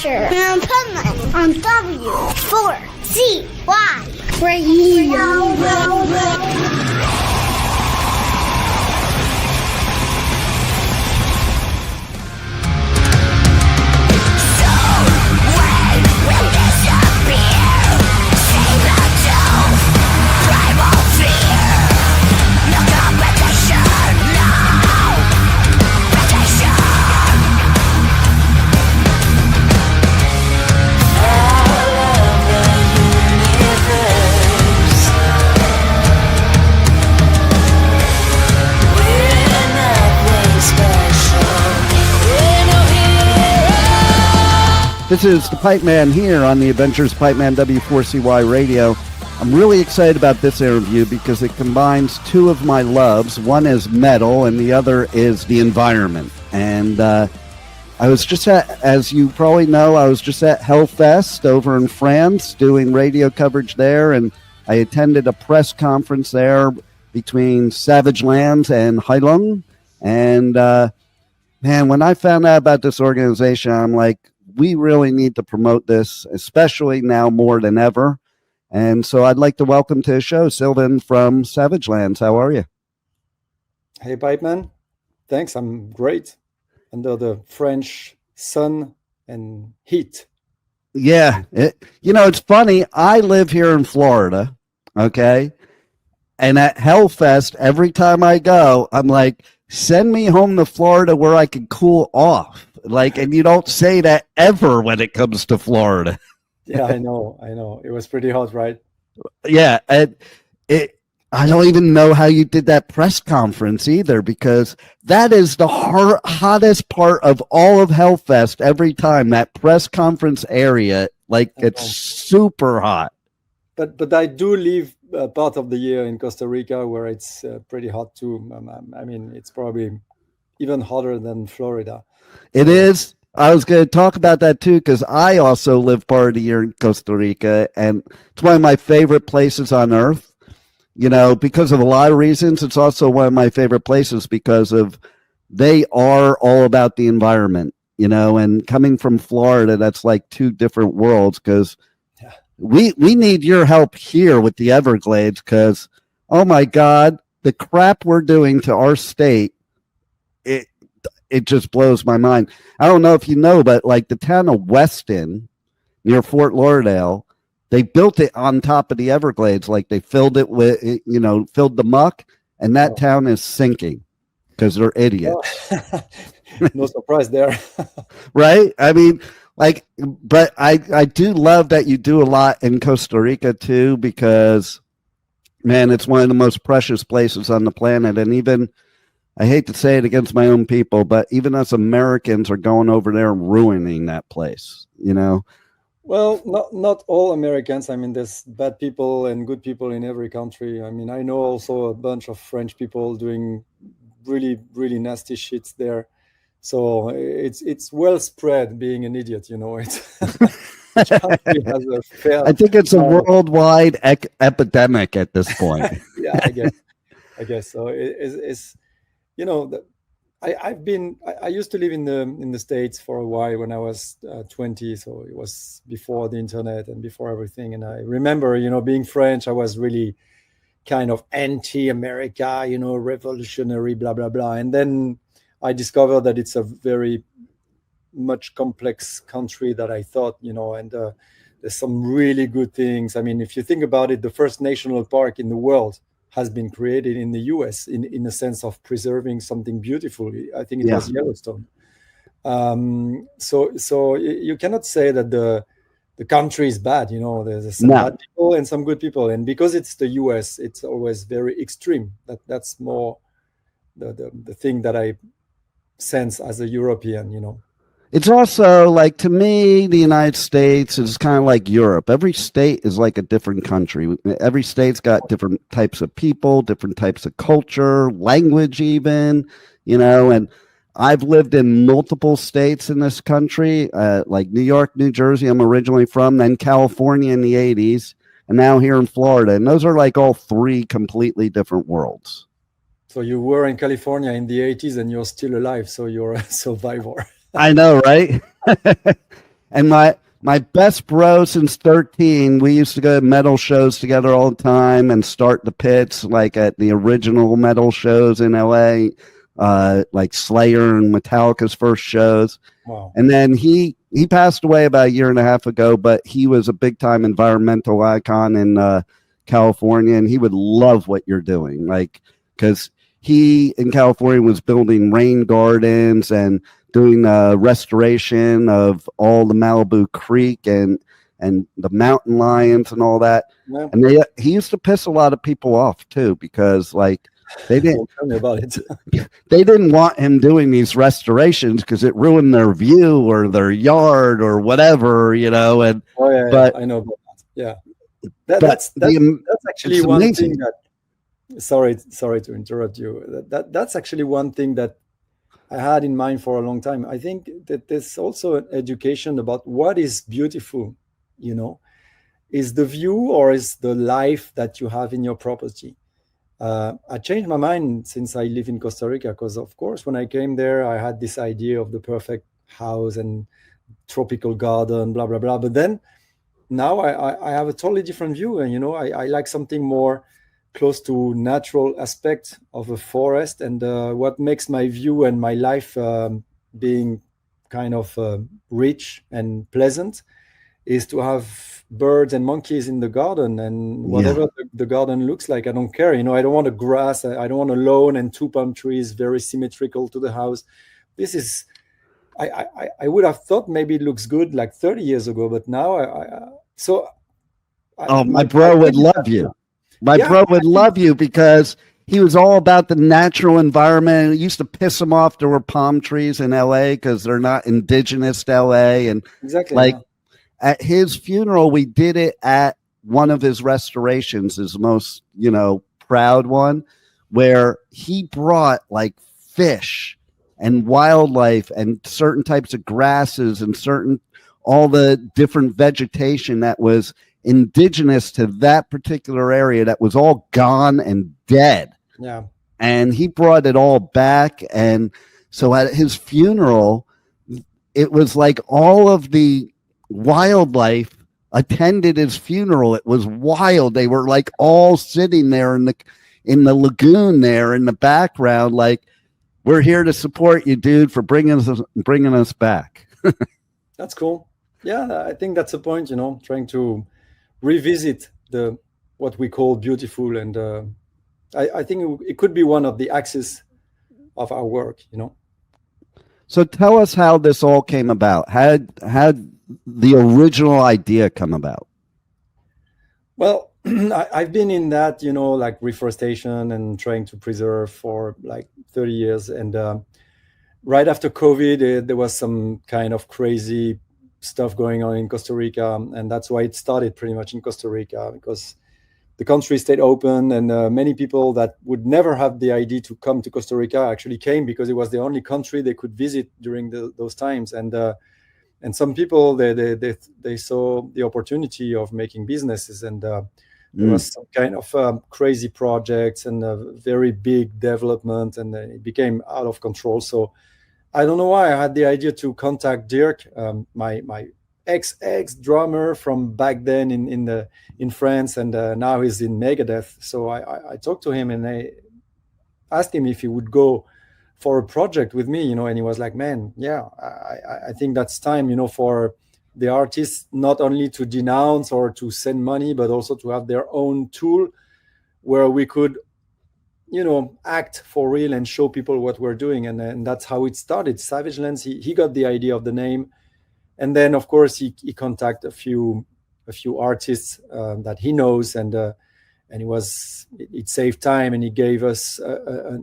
adventure in Pipeman on W4CY Radio. This is the Pipeman here on the Adventures Pipeman W4CY Radio. I'm really excited about this interview because it combines two of my loves. One is metal and the other is the environment. And I was just at, as you probably know, I was just at Hellfest over in France doing radio coverage there, and I attended a press conference there between Savage Lands and Heilung. And man, when I found out about this organization, I'm like, we really need to promote this, especially now more than ever. And so I'd like to welcome to the show Sylvain from Savage Lands. How are you? Hey, Pipeman. Thanks. I'm great. Under the French sun and heat. Yeah. It's funny. I live here in Florida. Okay. And at Hellfest, every time I go, I'm like, send me home to Florida where I can cool off. And you don't say that ever when it comes to Florida. Yeah, I know. It was pretty hot, right? Yeah. And I don't even know how you did that press conference either, because that is the hottest part of all of Hellfest every time, that press conference area. It's super hot. But I do live part of the year in Costa Rica where it's pretty hot too. I mean, it's probably even hotter than Florida. It is. I was going to talk about that too, because I also live part of the year in Costa Rica, and it's one of my favorite places on earth. Because of a lot of reasons. It's also one of my favorite places because they are all about the environment, and coming from Florida, that's like two different worlds, because we need your help here with the Everglades, because, oh my God, the crap we're doing to our state, it just blows my mind. I don't know if you know, but the town of Weston near Fort Lauderdale, they built it on top of the Everglades. They filled it with, filled the muck, and that town is sinking because they're idiots. No surprise there. Right? I mean, but I do love that you do a lot in Costa Rica too, because, man, it's one of the most precious places on the planet. And even, I hate to say it against my own people, but even us Americans are going over there and ruining that place, Well, not all Americans. I mean, there's bad people and good people in every country. I mean, I know also a bunch of French people doing really, really nasty shits there. So it's well spread being an idiot, It each country has a fair. I think it's a worldwide epidemic at this point. Yeah, I guess so. It's I used to live in the States for a while when I was 20, so it was before the internet and before everything. And I remember, being French, I was really kind of anti-America, revolutionary, blah blah blah. And then I discovered that it's a very much complex country that I thought, and there's some really good things. I mean, if you think about it, the first national park in the world has been created in the US in a sense of preserving something beautiful. I think it was Yellowstone. So you cannot say that the country is bad. There's some bad people and some good people. And because it's the US, it's always very extreme. That's more the thing that I sense as a European, It's also to me, the United States is kind of like Europe. Every state is like a different country. Every state's got different types of people, different types of culture, language even, and I've lived in multiple states in this country, like New York, New Jersey, I'm originally from, then California in the 80s, and now here in Florida. And those are all three completely different worlds. So you were in California in the 80s and you're still alive, so you're a survivor. I know, right? And my best bro since 13, we used to go to metal shows together all the time and start the pits, like at the original metal shows in LA, like Slayer and Metallica's first shows. Wow. And then he passed away about a year and a half ago, but he was a big time environmental icon in California, and he would love what you're doing, like, because he in California was building rain gardens and doing restoration of all the Malibu Creek and the mountain lions and all that. Yeah. And he used to piss a lot of people off too, because like they didn't Tell me about it. they didn't want him doing these restorations because it ruined their view or their yard or whatever, you know. And Oh yeah, but I know about that. Yeah, but that's actually it's one amazing. thing that. Sorry to interrupt you. That's actually one thing that I had in mind for a long time. I think that there's also an education about what is beautiful, you know, is the view or is the life that you have in your property. I changed my mind since I live in Costa Rica, because of course when I came there I had this idea of the perfect house and tropical garden, blah blah blah. But then now I have a totally different view, and you know I like something more close to natural aspect of a forest. And what makes my view and my life being kind of rich and pleasant is to have birds and monkeys in the garden, and whatever the garden looks like, I don't care. You know, I don't want a grass, I don't want a lawn and two palm trees very symmetrical to the house. This is, I would have thought maybe it looks good like 30 years ago, but now My bro would love you. My bro would love you because he was all about the natural environment. It used to piss him off there were palm trees in LA because they're not indigenous to LA. And exactly, like at his funeral, we did it at one of his restorations, his most, you know, proud one, where he brought like fish and wildlife and certain types of grasses and all the different vegetation that was indigenous to that particular area that was all gone and dead. Yeah. And he brought it all back. And so at his funeral, it was like all of the wildlife attended his funeral. It was wild. They were like all sitting there in the lagoon there in the background, like, we're here to support you, dude, for bringing us back. That's cool. Yeah, I think that's the point, you know, trying to revisit what we call beautiful. And I think it could be one of the axes of our work, you know. So tell us how this all came about. How the original idea come about? Well, I've been in that, you know, like reforestation and trying to preserve for like 30 years. And right after COVID, there was some kind of crazy stuff going on in Costa Rica. And that's why it started pretty much in Costa Rica, because the country stayed open, and many people that would never have the idea to come to Costa Rica actually came because it was the only country they could visit during those times. And some people, they saw the opportunity of making businesses, and there was some kind of crazy projects and a very big development, and it became out of control. So I don't know why I had the idea to contact Dirk, my ex drummer from back then in France, and now he's in Megadeth. So I talked to him and I asked him if he would go for a project with me, you know, and he was like, man, yeah, I think that's time, you know, for the artists not only to denounce or to send money, but also to have their own tool where we could, you know, act for real and show people what we're doing. And that's how it started. Savage Lands, he got the idea of the name. And then, of course, he contacted a few artists that he knows, and it saved time, and he gave us a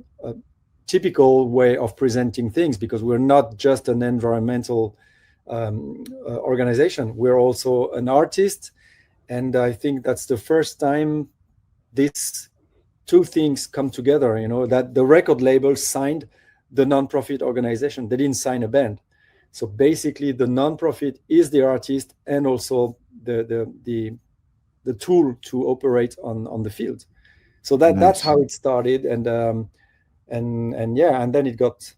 typical way of presenting things, because we're not just an environmental organization. We're also an artist, and I think that's the first time these two things come together. You know, that the record label signed the nonprofit organization; they didn't sign a band. So basically, the nonprofit is the artist and also the tool to operate on the field. So that's how it started, and yeah, and then it got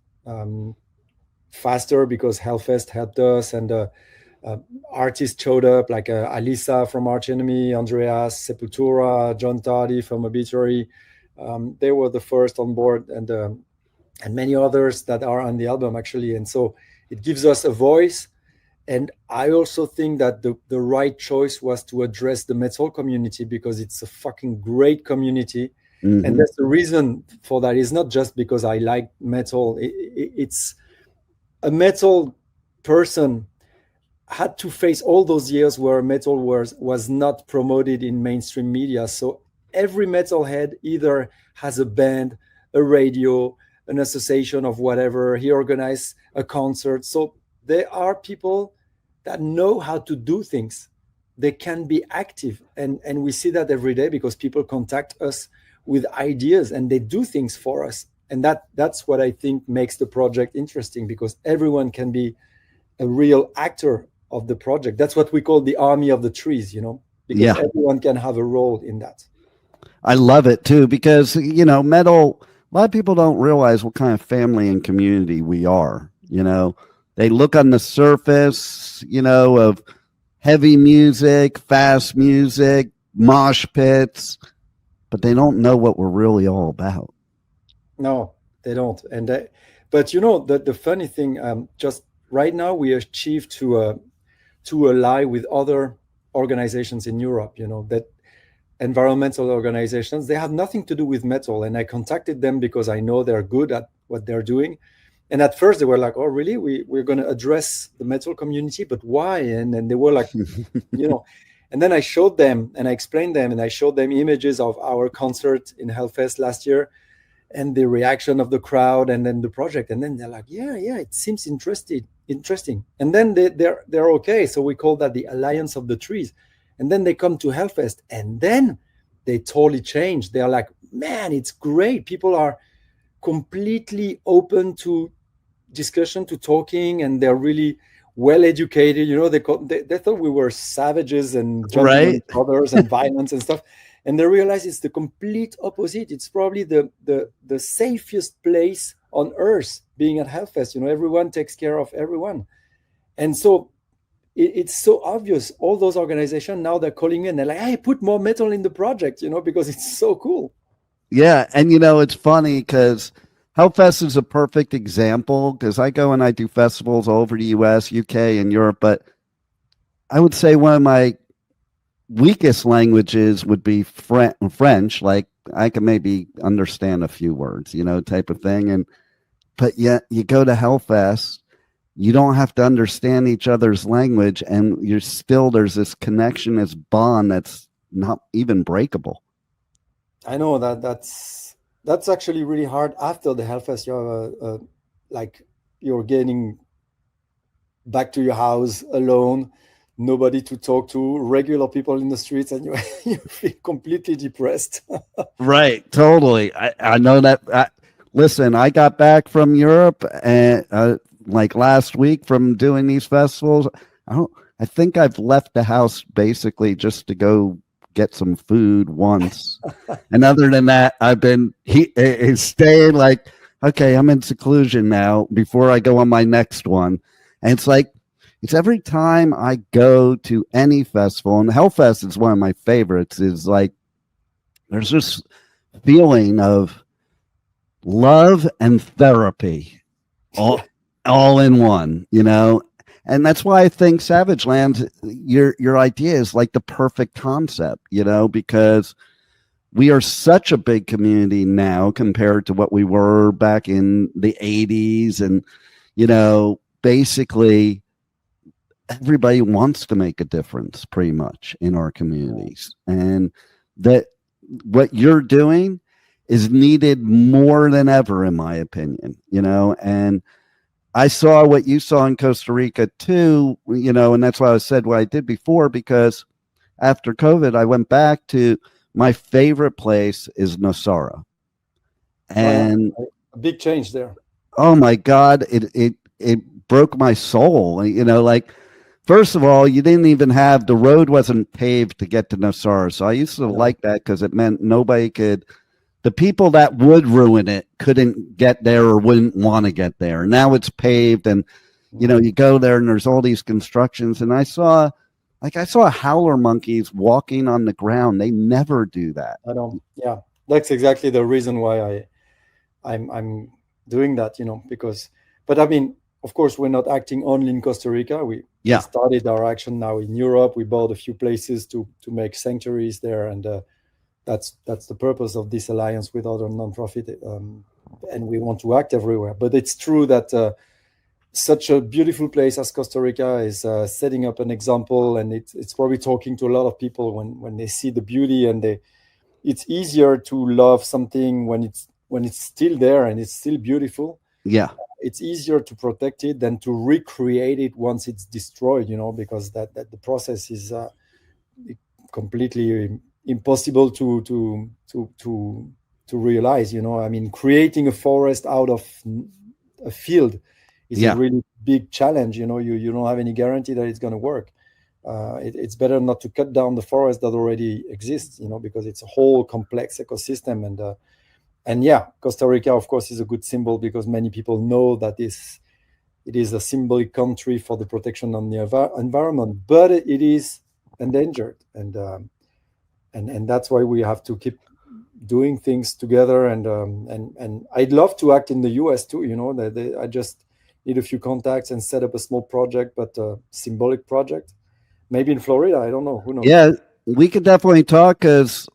faster because Hellfest helped us, and artists showed up, like Alisa from Arch Enemy, Andreas, Sepultura, John Tardy from Obituary. They were the first on board, and many others that are on the album, actually. And so it gives us a voice. And I also think that the right choice was to address the metal community, because it's a fucking great community. Mm-hmm. And that's the reason for that. It's not just because I like metal. It's a metal person had to face all those years where metal was not promoted in mainstream media. So every metalhead either has a band, a radio, an association of whatever. He organized a concert. So there are people that know how to do things. They can be active. And we see that every day, because people contact us with ideas and they do things for us. And that's what I think makes the project interesting, because everyone can be a real actor of the project. That's what we call the army of the trees, because everyone can have a role in that. I love it too, because, metal, a lot of people don't realize what kind of family and community we are. They look on the surface, of heavy music, fast music, mosh pits, but they don't know what we're really all about. No, they don't. And but the funny thing, just right now we achieved to ally with other organizations in Europe. That environmental organizations, they have nothing to do with metal, and I contacted them because I know they're good at what they're doing. And at first they were like, "Oh, really? We're going to address the metal community, but why?" And they were like, And then I showed them, and I explained them, and I showed them images of our concert in Hellfest last year, and the reaction of the crowd, and then the project. And then they're like, "Yeah, it seems interesting." And then they're okay. So we call that the Alliance of the Trees. And then they come to Hellfest, and then they totally change. They're like, "Man, it's great. People are completely open to discussion, to talking, and they're really well educated." They thought we were savages and judging others and violence and stuff, and they realize it's the complete opposite. It's probably the safest place on earth, being at Hellfest. Everyone takes care of everyone, and so it's so obvious. All those organizations now, they're calling me and they're like, "Hey, put more metal in the project," because it's so cool. Yeah, and it's funny because Hellfest is a perfect example, because I go and I do festivals all over the US, UK, and Europe, but I would say one of my weakest languages would be French. Like, I can maybe understand a few words, type of thing. But yet you go to Hellfest, you don't have to understand each other's language, and there's this connection, this bond that's not even breakable. I know that's actually really hard. After the Hellfest, you have you're getting back to your house alone, nobody to talk to, regular people in the streets, and you feel completely depressed. Right, totally. I know that. Listen, I got back from Europe and last week from doing these festivals. I think I've left the house basically just to go get some food once. And other than that, I've been staying like, okay, I'm in seclusion now before I go on my next one. And it's every time I go to any festival, and Hellfest is one of my favorites, is like, there's this feeling of love and therapy all in one, and that's why I think Savage Land, your idea is like the perfect concept, because we are such a big community now compared to what we were back in the 80s. And, basically everybody wants to make a difference pretty much in our communities. And that what you're doing is needed more than ever, in my opinion, and I saw what you saw in Costa Rica too, and that's why I said what I did before, because after COVID, I went back to my favorite place is Nosara. And a big change there. Oh my God, it broke my soul. First of all, you didn't even have, the road wasn't paved to get to Nosara. So I used to like that, because it meant nobody could, the people that would ruin it couldn't get there or wouldn't want to get there. Now it's paved, and You know, you go there and there's all these constructions, and I saw howler monkeys walking on the ground. They never do that. I don't. Yeah, that's exactly the reason why I'm doing that. You know, because, but I mean, of course, we're not acting only in Costa Rica. We started our action now in Europe. We bought a few places to make sanctuaries there, and that's the purpose of this alliance with other nonprofit. And we want to act everywhere. But it's true that such a beautiful place as Costa Rica is setting up an example, and it's probably talking to a lot of people when they see the beauty, and it's easier to love something when it's still there and it's still beautiful. Yeah. It's easier to protect it than to recreate it once it's destroyed, you know, because that the process is completely impossible to realize, you know. I mean, creating a forest out of a field is a really big challenge, you know. You don't have any guarantee that it's going to work. It's better not to cut down the forest that already exists, you know, because it's a whole complex ecosystem. And yeah, Costa Rica, of course, is a good symbol because many people know that it is a symbolic country for the protection of the environment, but it is endangered, and that's why we have to keep doing things together. And I'd love to act in the US too. You know, I just need a few contacts and set up a small project, but a symbolic project. Maybe in Florida, I don't know. Who knows? Yeah, we could definitely talk because,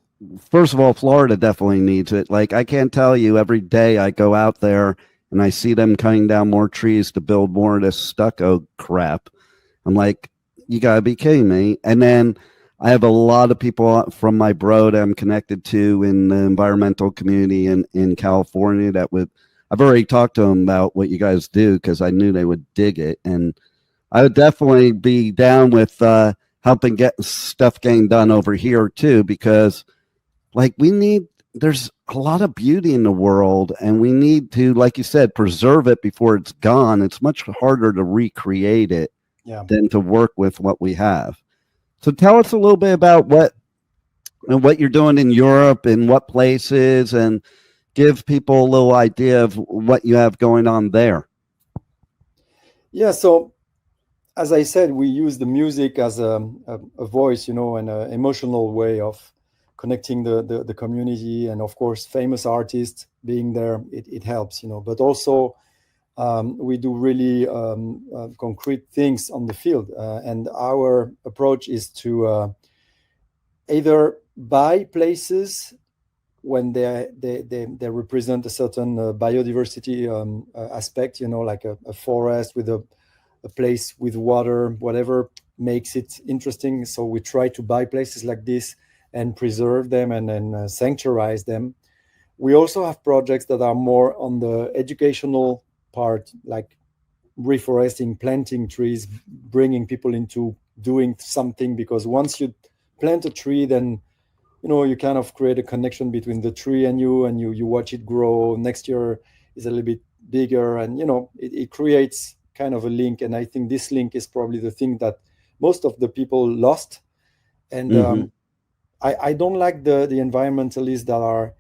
first of all, Florida definitely needs it. Like, I can't tell you, every day I go out there and I see them cutting down more trees to build more of this stucco crap. I'm like, you got to be kidding me. And then I have a lot of people from my bro that I'm connected to in the environmental community in California I've already talked to them about what you guys do because I knew they would dig it. And I would definitely be down with helping get stuff getting done over here too, because like there's a lot of beauty in the world, and we need to, like you said, preserve it before it's gone. It's much harder to recreate it than to work with what we have. So tell us a little bit about what you're doing in Europe and what places, and give people a little idea of what you have going on there. Yeah, so as I said, we use the music as a voice, you know, and an emotional way of connecting the community. And of course, famous artists being there, it helps, you know. But also, we do really concrete things on the field. And our approach is to either buy places when they represent a certain biodiversity aspect, you know, like a forest with a place with water, whatever makes it interesting. So we try to buy places like this and preserve them and sanctuarize them. We also have projects that are more on the educational part, like reforesting, planting trees, bringing people into doing something, because once you plant a tree, then you know you kind of create a connection between the tree and you watch it grow. Next year is a little bit bigger, and you know it creates kind of a link. And I think this link is probably the thing that most of the people lost. And I don't like the environmentalists that are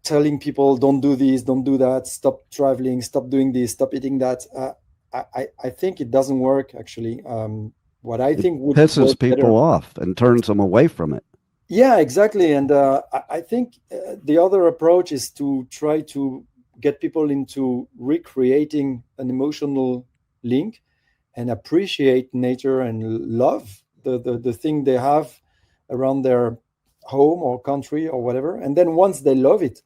telling people don't do this, don't do that, stop traveling, stop doing this, stop eating that. I think it doesn't work, actually. What I think would pisses people off and turns them away from it. Yeah, exactly. And I think the other approach is to try to get people into recreating an emotional link and appreciate nature and love the thing they have around their home or country or whatever. And then once they love it,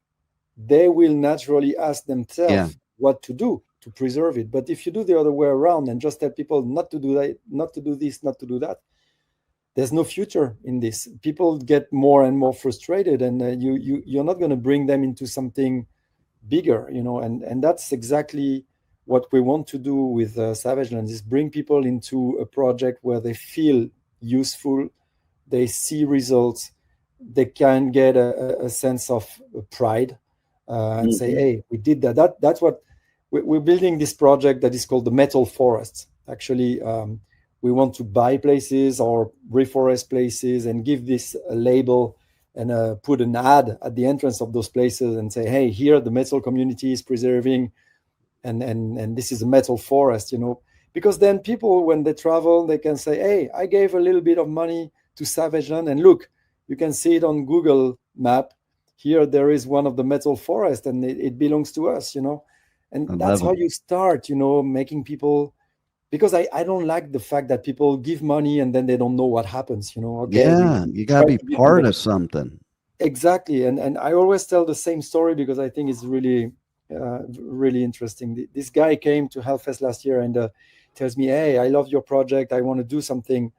they will naturally ask themselves what to do to preserve it. But if you do the other way around and just tell people not to do that, not to do this, not to do that, there's no future in this. People get more and more frustrated, and you're not going to bring them into something bigger, you know. And that's exactly what we want to do with Savage Lands, is bring people into a project where they feel useful, they see results, they can get a sense of pride and say, hey, we did that. That's what we're building, this project that is called the Metal Forests. Actually, we want to buy places or reforest places and give this a label and put an ad at the entrance of those places and say, hey, here the metal community is preserving and this is a metal forest, because then people, when they travel, they can say, hey, I gave a little bit of money to Savage Land, and look, you can see it on Google map. Here there is one of the metal forest, and it belongs to us, and that's how you start, making people, because I don't like the fact that people give money and then they don't know what happens, okay, yeah, you got to be part of something. Exactly. And I always tell the same story because I think it's really really interesting. This guy came to Hellfest last year and tells me, hey, I love your project, I want to do something,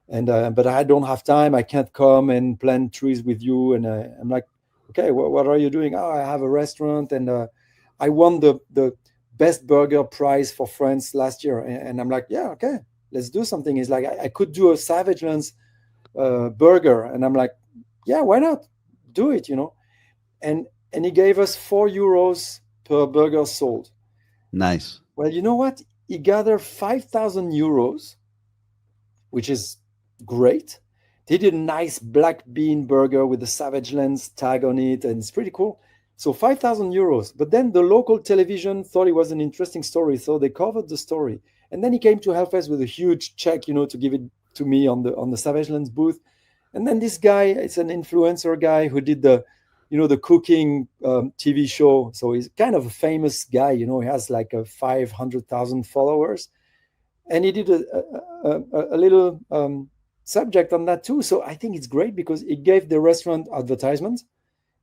and but I don't have time, I can't come and plant trees with you. And I'm like, okay, what are you doing? Oh, I have a restaurant, and I won the best burger prize for France last year. And I'm like, yeah, okay, let's do something. He's like, I could do a Savage Lands burger. And I'm like, yeah, why not? Do it, and he gave us €4 per burger sold. Nice. Well, you know what? He gathered €5,000, which is great. He did a nice black bean burger with the Savage Lands tag on it, and it's pretty cool. So €5,000. But then the local television thought it was an interesting story, so they covered the story. And then he came to Hellfest with a huge check, to give it to me on the Savage Lands booth. And then this guy, it's an influencer guy who did the cooking TV show. So he's kind of a famous guy, he has like 500,000 followers. And he did a little subject on that too. So I think it's great because it gave the restaurant advertisement.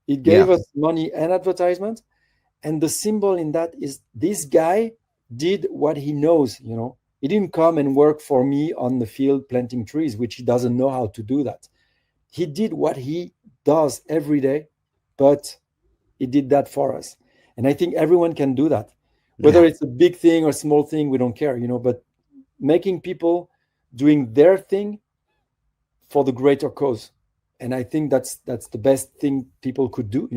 It gave us money and advertisement. And the symbol in that is this guy did what he knows, He didn't come and work for me on the field planting trees, which he doesn't know how to do that. He did what he does every day, but he did that for us. And I think everyone can do that. Whether it's a big thing or small thing, we don't care, but making people doing their thing for the greater cause. And I think that's the best thing people could do,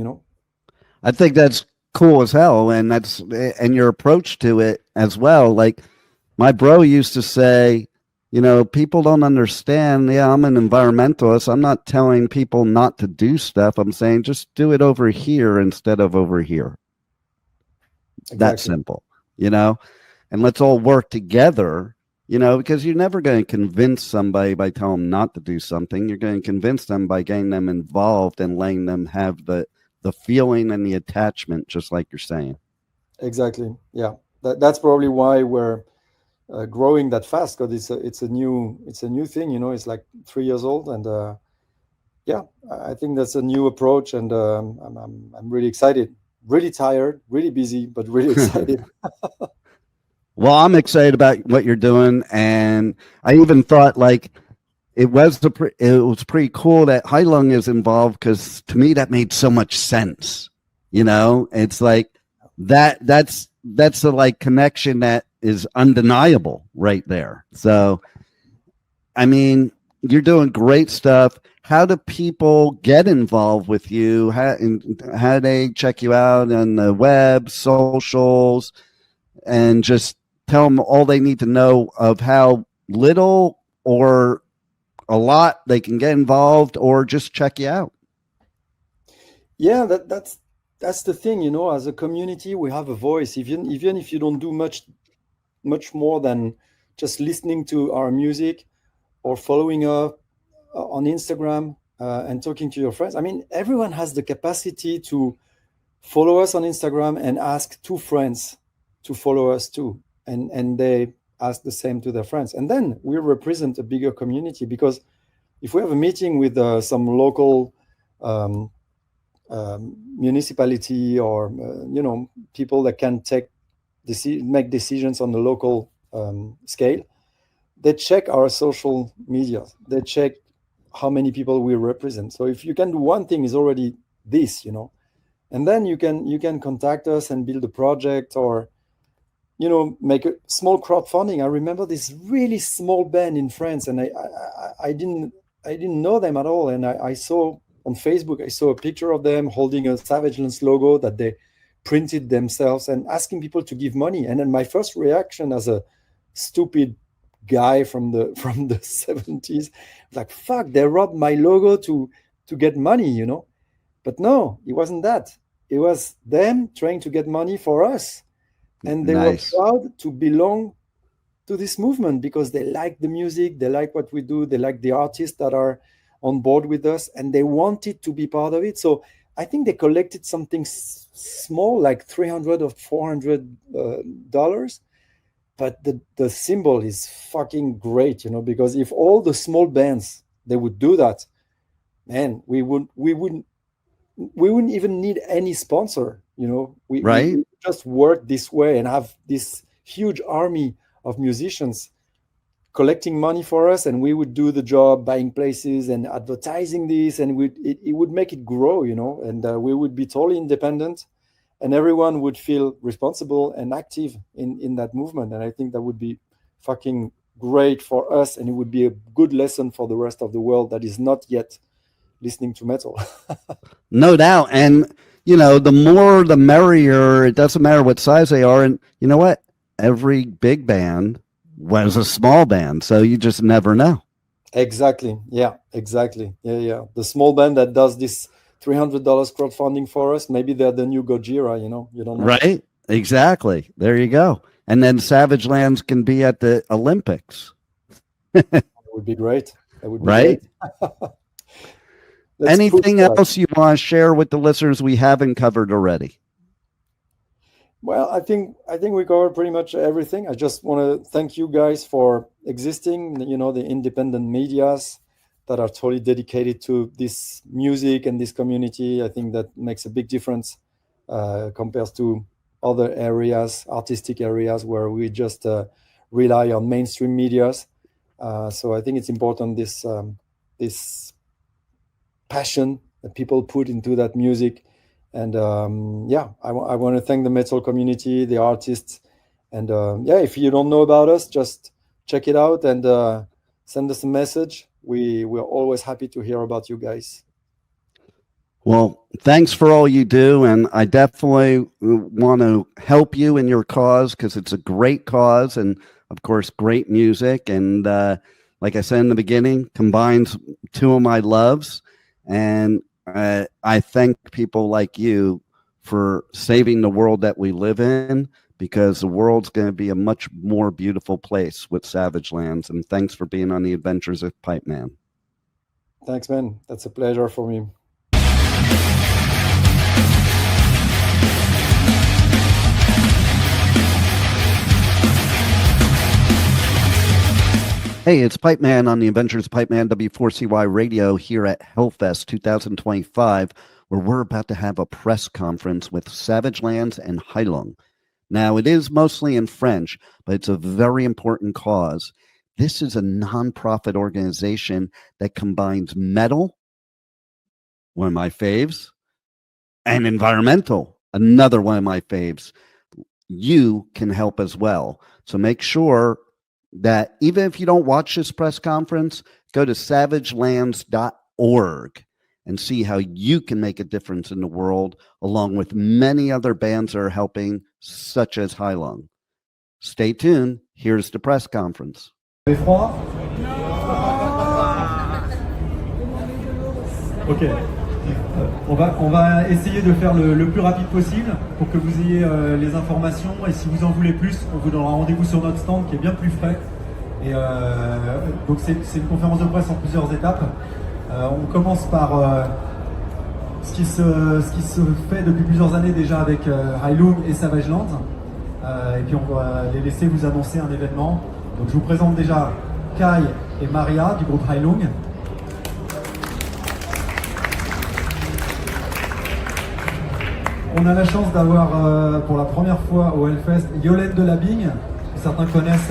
I think that's cool as hell. And your approach to it as well. Like my bro used to say, people don't understand. Yeah, I'm an environmentalist. I'm not telling people not to do stuff. I'm saying just do it over here instead of over here. Exactly. That simple, and let's all work together, because you're never going to convince somebody by telling them not to do something. You're going to convince them by getting them involved and letting them have the feeling and the attachment, just like you're saying. Exactly. Yeah. That's probably why we're growing that fast, because it's a new thing, it's like 3 years old, and I think that's a new approach, and I'm really excited, really tired, really busy, but really excited. Well, I'm excited about what you're doing, and I even thought it was pretty cool that Heilung is involved, because to me that made so much sense. It's like that's a connection that is undeniable right there. So, I mean, you're doing great stuff. How do people get involved with you? How do they check you out on the web, socials, and just tell them all they need to know of how little or a lot they can get involved, or just check you out? Yeah, that's the thing, as a community, we have a voice. Even if you don't do much more than just listening to our music or following up on Instagram and talking to your friends. I mean, everyone has the capacity to follow us on Instagram and ask 2 friends to follow us too. And they ask the same to their friends. And then we represent a bigger community, because if we have a meeting with some local municipality, or people that can make decisions on the local scale, they check our social media, they check how many people we represent. So if you can do one thing, is already this, and then you can contact us and build a project, or make a small crowdfunding. I remember this really small band in France, and I didn't know them at all, and I saw on Facebook, I saw a picture of them holding a Savage Lands logo that they printed themselves, and asking people to give money. And then my first reaction as a stupid guy from the 70s was like, fuck, they robbed my logo to get money, But no, it wasn't that. It was them trying to get money for us. and they Nice. were proud to belong to this movement because they like the music, they like what we do, they like the artists that are on board with us, and they wanted to be part of it. So I think they collected something small, like $300 or $400, but the symbol is fucking great, because if all the small bands they would do that, man, we wouldn't even need any sponsor. Right. We just work this way and have this huge army of musicians collecting money for us, and we would do the job, buying places and advertising this, and it would make it grow, and we would be totally independent, and everyone would feel responsible and active in that movement. And I think that would be fucking great for us, and it would be a good lesson for the rest of the world that is not yet listening to metal. No doubt. And, the more the merrier. It doesn't matter what size they are. And you know what? Every big band was a small band, so you just never know. Exactly. Yeah, exactly. Yeah. The small band that does this $300 crowdfunding for us, maybe they're the new Gojira, you don't know. Right? Exactly. There you go. And then Savage Lands can be at the Olympics. That would be great. That would be right? Great. Anything else you want to share with the listeners we haven't covered already? Well, I think we covered pretty much everything. I just want to thank you guys for existing, the independent medias that are totally dedicated to this music and this community. I think that makes a big difference compared to other areas, artistic areas, where we just rely on mainstream medias. So I think it's important, this passion that people put into that music. And I want to thank the metal community, the artists, and if you don't know about us, just check it out and send us a message. We're always happy to hear about you guys. Well, thanks for all you do, and I definitely want to help you in your cause, because it's a great cause, and of course, great music. And like I said in the beginning, combines two of my loves, and I thank people like you for saving the world that we live in, because the world's going to be a much more beautiful place with Savage Lands. And thanks for being on the Adventures of Pipeman. Thanks, man. That's a pleasure for me. Hey, it's Pipeman on the Adventures of Pipeman W4CY Radio here at Hellfest 2025, where we're about to have a press conference with Savage Lands and Heilung. Now, it is mostly in French, but it's a very important cause. This is a nonprofit organization that combines metal, one of my faves, and environmental, another one of my faves. You can help as well. So make sure that even if you don't watch this press conference, go to savagelands.org and see how you can make a difference in the world, along with many other bands that are helping, such as Heilung. Stay tuned. Here's the press conference. Ok. On va essayer de faire le plus rapide possible pour que vous ayez les informations, et si vous en voulez plus, on vous donnera rendez-vous sur notre stand qui est bien plus frais. Et donc c'est une conférence de presse en plusieurs étapes. On commence par ce qui se fait depuis plusieurs années déjà avec Heilung et Savage Lands. Et puis on va les laisser vous annoncer un événement. Donc je vous présente déjà Kai et Maria du groupe Heilung. On a la chance d'avoir pour la première fois au Hellfest Yolène de Labigne, que certains connaissent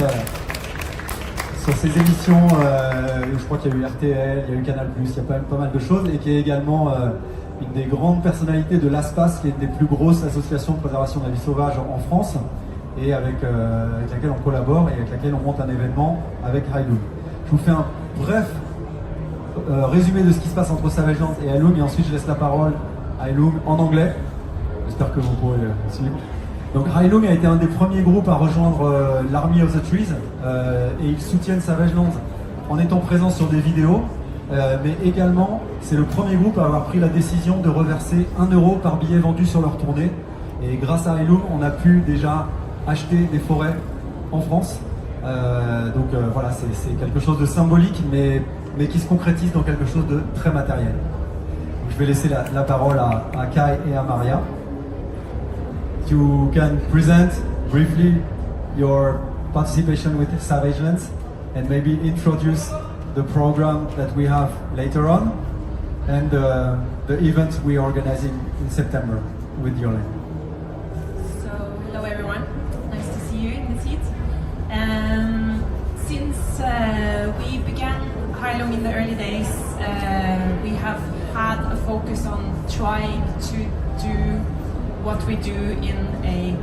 sur ses émissions. Je crois qu'il y a eu RTL, il y a eu Canal+, il y a pas mal de choses, et qui est également une des grandes personnalités de l'ASPAS, qui est une des plus grosses associations de préservation de la vie sauvage en France, et avec laquelle on collabore et avec laquelle on monte un événement avec Heilung. Je vous fais un bref résumé de ce qui se passe entre Savage Lands et Heilung, et ensuite je laisse la parole à Heilung en anglais. J'espère que vous pourrez suivre. Donc Heilung a été un des premiers groupes à rejoindre l'Army of the Trees, et ils soutiennent Savage Lands en étant présents sur des vidéos, mais également c'est le premier groupe à avoir pris la décision de reverser 1 euro par billet vendu sur leur tournée. Et grâce à Heilung, on a pu déjà acheter des forêts en France. Donc voilà, c'est quelque chose de symbolique, mais qui se concrétise dans quelque chose de très matériel. Donc, je vais laisser la parole à Kai et à Maria. You can present briefly your participation with Savage Lands and maybe introduce the program that we have later on and the event we are organizing in September with Yolene. So, hello everyone, nice to see you in the seat. Since we began Heilung in the early days, we have had a focus on trying to do what we do in a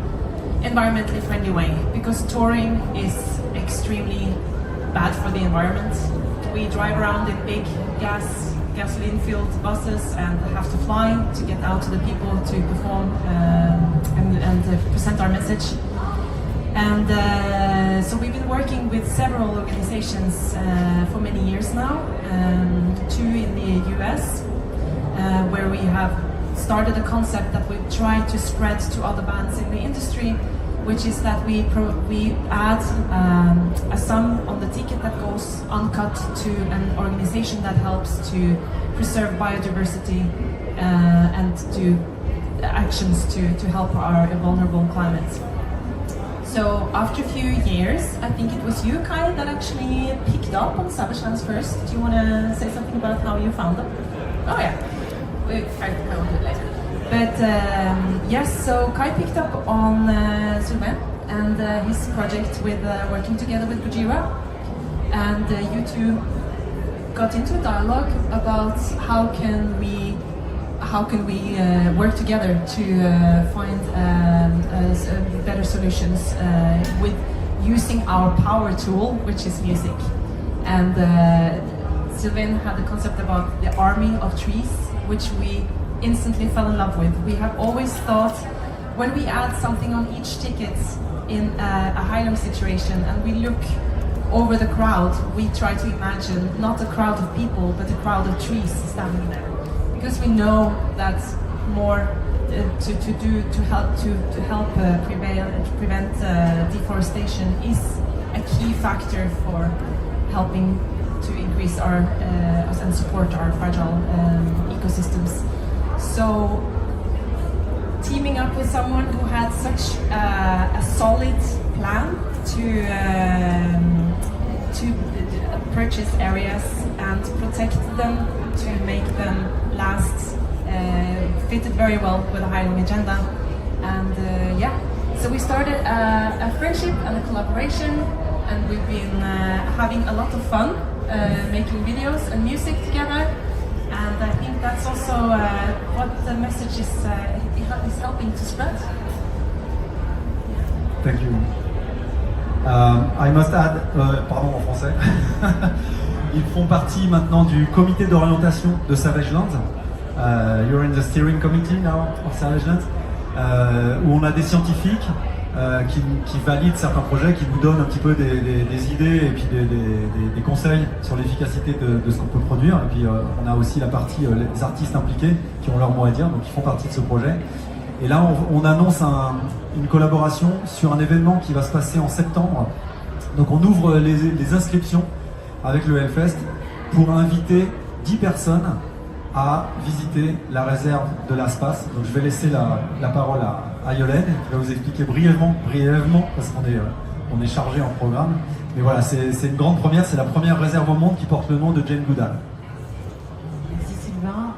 environmentally friendly way, because touring is extremely bad for the environment. We drive around in big gasoline-filled buses and have to fly to get out to the people to perform and present our message. And so we've been working with several organizations for many years now, two in the US, where we have started a concept that we try to spread to other bands in the industry, which is that we add a sum on the ticket that goes uncut to an organization that helps to preserve biodiversity and do actions to help our vulnerable climate. So after a few years, I think it was you, Kai, that actually picked up on Savage Lands first. Do you want to say something about how you found them? Oh yeah, we'll try to come to it later. But yes, so Kai picked up on Sylvain and his project with working together with Bujira, and you two got into a dialogue about how can we work together to find better solutions with using our power tool, which is music. And Sylvain had the concept about the army of trees, which we instantly fell in love with. We have always thought, when we add something on each ticket in a Heilung situation and we look over the crowd, we try to imagine not a crowd of people but a crowd of trees standing there, because we know that more to help prevent deforestation is a key factor for helping to increase our and support our fragile ecosystems. So teaming up with someone who had such a solid plan to purchase areas and protect them, to make them last, fitted very well with the Heilung agenda. And yeah, so we started a friendship and a collaboration, and we've been having a lot of fun making videos and music together. And I think that's also what the message is helping to spread. Thank you. I must add, pardon en français, ils font partie maintenant du comité d'orientation de Savage Lands. You're in the steering committee now of Savage Lands, où on a des scientifiques qui valident certains projets, qui nous donnent un petit peu des idées et puis des conseils sur l'efficacité de ce qu'on peut produire. Et puis on a aussi la partie, les artistes impliqués qui ont leur mot à dire, donc ils font partie de ce projet. Et là on annonce une collaboration sur un événement qui va se passer en septembre. Donc on ouvre les inscriptions avec le Hellfest pour inviter 10 personnes à visiter la réserve de l'Aspas. Donc je vais laisser la parole à Yolène, qui va vous expliquer brièvement, parce qu'on est chargé en programme. Mais voilà, c'est une grande première, c'est la première réserve au monde qui porte le nom de Jane Goodall. Merci Sylvain.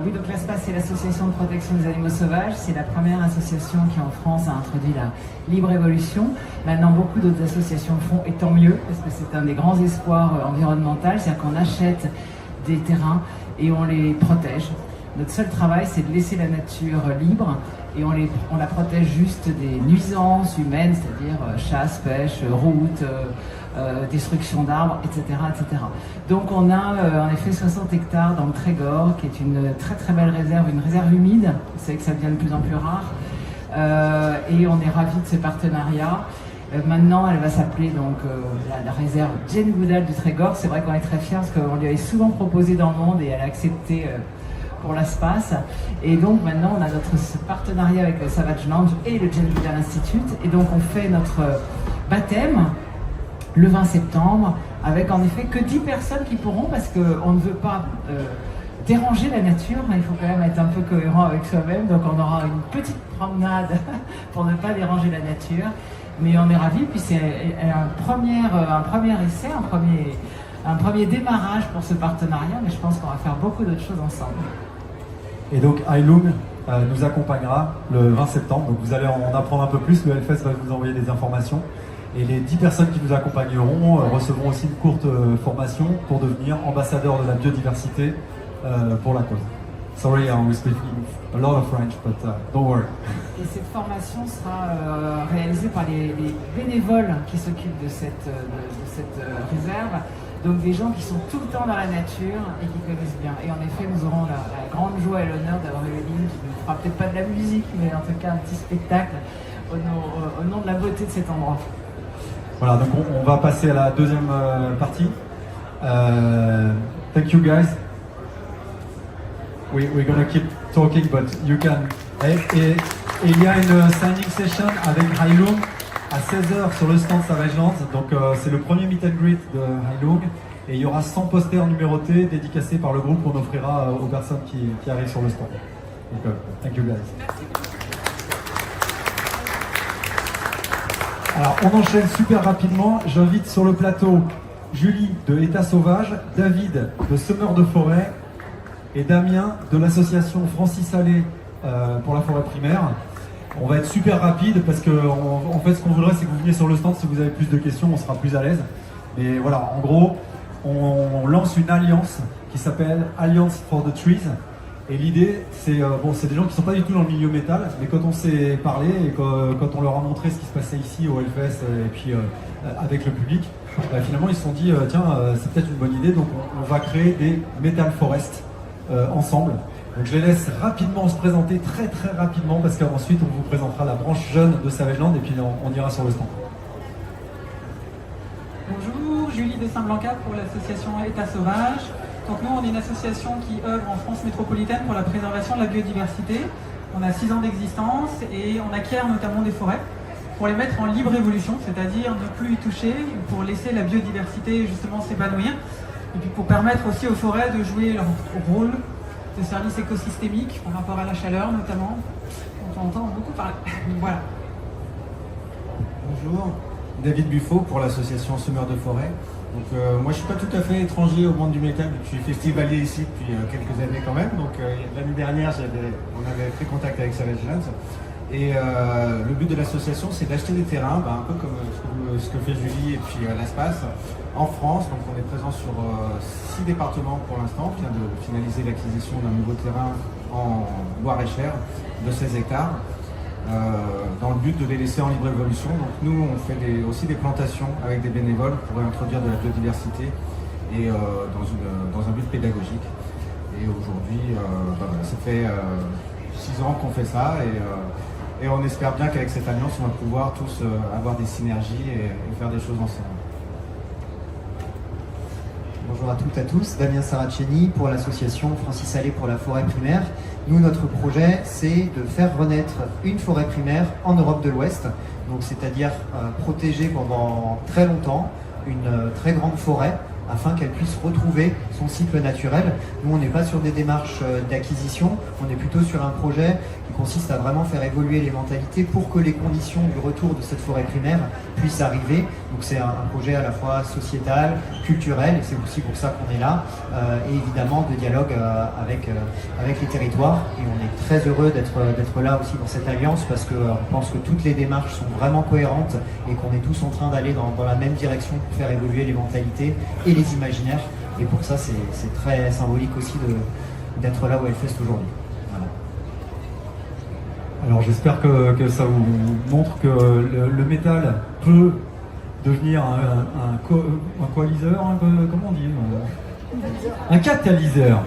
Oui, donc l'Aspas, c'est l'association de protection des animaux sauvages. C'est la première association qui en France a introduit la libre évolution. Maintenant, beaucoup d'autres associations le font, et tant mieux, parce que c'est un des grands espoirs environnementaux. C'est-à-dire qu'on achète des terrains et on les protège. Notre seul travail, c'est de laisser la nature libre, et on la protège juste des nuisances humaines, c'est-à-dire chasse, pêche, route, destruction d'arbres, etc., etc. Donc on a en effet 60 hectares dans le Trégor, qui est une très très belle réserve, une réserve humide. Vous savez que ça devient de plus en plus rare, et on est ravis de ce partenariat. Maintenant, elle va s'appeler donc la réserve Jane Goodall du Trégor. C'est vrai qu'on est très fiers parce qu'on lui avait souvent proposé dans le monde et elle a accepté pour l'espace. Et donc maintenant, on a notre partenariat avec le Savage Lounge et le Gender Institute. Et donc, on fait notre baptême le 20 septembre, avec en effet que 10 personnes qui pourront, parce qu'on ne veut pas déranger la nature, il faut quand même être un peu cohérent avec soi-même, donc on aura une petite promenade pour ne pas déranger la nature, mais on est ravis, puis c'est un premier essai, un premier démarrage pour ce partenariat, mais je pense qu'on va faire beaucoup d'autres choses ensemble. Et donc Heilung nous accompagnera le 20 septembre, donc vous allez en apprendre un peu plus, le Hellfest va vous envoyer des informations. Et les 10 personnes qui nous accompagneront recevront aussi une courte formation pour devenir ambassadeurs de la biodiversité pour la cause. Sorry, we speak a lot of French, but don't worry. Et cette formation sera réalisée par les bénévoles qui s'occupent de cette réserve, donc des gens qui sont tout le temps dans la nature et qui connaissent bien. Et en effet, nous aurons la grande joie et l'honneur d'avoir Eveline qui ne fera peut-être pas de la musique, mais en tout cas un petit spectacle au nom de la beauté de cet endroit. Voilà, donc on va passer à la deuxième partie. Thank you guys. We're gonna keep talking, but you can. Et il y a une signing session avec Heilung à 16h sur le stand Savage Lands. Donc c'est le premier meet and greet de Heilung. Et il y aura 100 posters numérotés dédicacés par le groupe qu'on offrira aux personnes qui arrivent sur le stand. Donc thank you guys. Merci. Alors on enchaîne super rapidement. J'invite sur le plateau Julie de États Sauvages, David de Semeurs de Forêts et Damien de l'association Francis Hallé pour la forêt primaire. On va être super rapide parce que en fait ce qu'on voudrait c'est que vous veniez sur le stand. Si vous avez plus de questions on sera plus à l'aise. Mais voilà, en gros on lance une alliance qui s'appelle Alliance for the Trees. Et l'idée, c'est des gens qui ne sont pas du tout dans le milieu métal, mais quand on s'est parlé et quand on leur a montré ce qui se passait ici au Hellfest et puis avec le public, finalement ils se sont dit tiens, c'est peut-être une bonne idée, donc on va créer des metal forests ensemble. Donc je les laisse rapidement se présenter, très très rapidement, parce qu'ensuite on vous présentera la branche jeune de Savage Land et puis on ira sur le stand. Bonjour, Julie de Saint-Blanca pour l'association États Sauvages. Donc nous, on est une association qui œuvre en France métropolitaine pour la préservation de la biodiversité. On a 6 ans d'existence et on acquiert notamment des forêts pour les mettre en libre évolution, c'est-à-dire ne plus y toucher, pour laisser la biodiversité justement s'épanouir. Et puis pour permettre aussi aux forêts de jouer leur rôle de service écosystémique par rapport à la chaleur notamment, dont on entend beaucoup parler. Voilà. Bonjour, David Buffo pour l'association Semeurs de Forêts. Donc moi je suis pas tout à fait étranger au monde du métal, je suis festivalier ici depuis quelques années quand même. Donc l'année dernière on avait pris contact avec Savage Lands et le but de l'association c'est d'acheter des terrains, un peu comme ce que fait Julie et puis l'Espace en France. Donc on est présent sur 6 départements pour l'instant. On vient de finaliser l'acquisition d'un nouveau terrain en Loire-et-Cher de 16 hectares. Dans le but de les laisser en libre évolution. Donc nous on fait aussi des plantations avec des bénévoles pour introduire de la biodiversité et dans un but pédagogique. Et aujourd'hui ça fait 6 ans qu'on fait ça et on espère bien qu'avec cette alliance on va pouvoir tous avoir des synergies et faire des choses ensemble. Bonjour à toutes et à tous, Damien Saraceni pour l'association Francis Hallé pour la forêt primaire. Nous, notre projet, c'est de faire renaître une forêt primaire en Europe de l'Ouest, donc c'est-à-dire protéger pendant très longtemps une très grande forêt afin qu'elle puisse retrouver son cycle naturel. Nous, on n'est pas sur des démarches d'acquisition, on est plutôt sur un projet qui consiste à vraiment faire évoluer les mentalités pour que les conditions du retour de cette forêt primaire puissent arriver. Donc c'est un projet à la fois sociétal, culturel, et c'est aussi pour ça qu'on est là, et évidemment de dialogue avec les territoires. Et on est très heureux d'être là aussi dans cette alliance parce qu'on pense que toutes les démarches sont vraiment cohérentes et qu'on est tous en train d'aller dans la même direction pour faire évoluer les mentalités et les imaginaires. Et pour ça, c'est très symbolique aussi d'être là au Hellfest aujourd'hui. Voilà. Alors j'espère que ça vous montre que le métal peut devenir un coaliseur, comment on dit, un catalyseur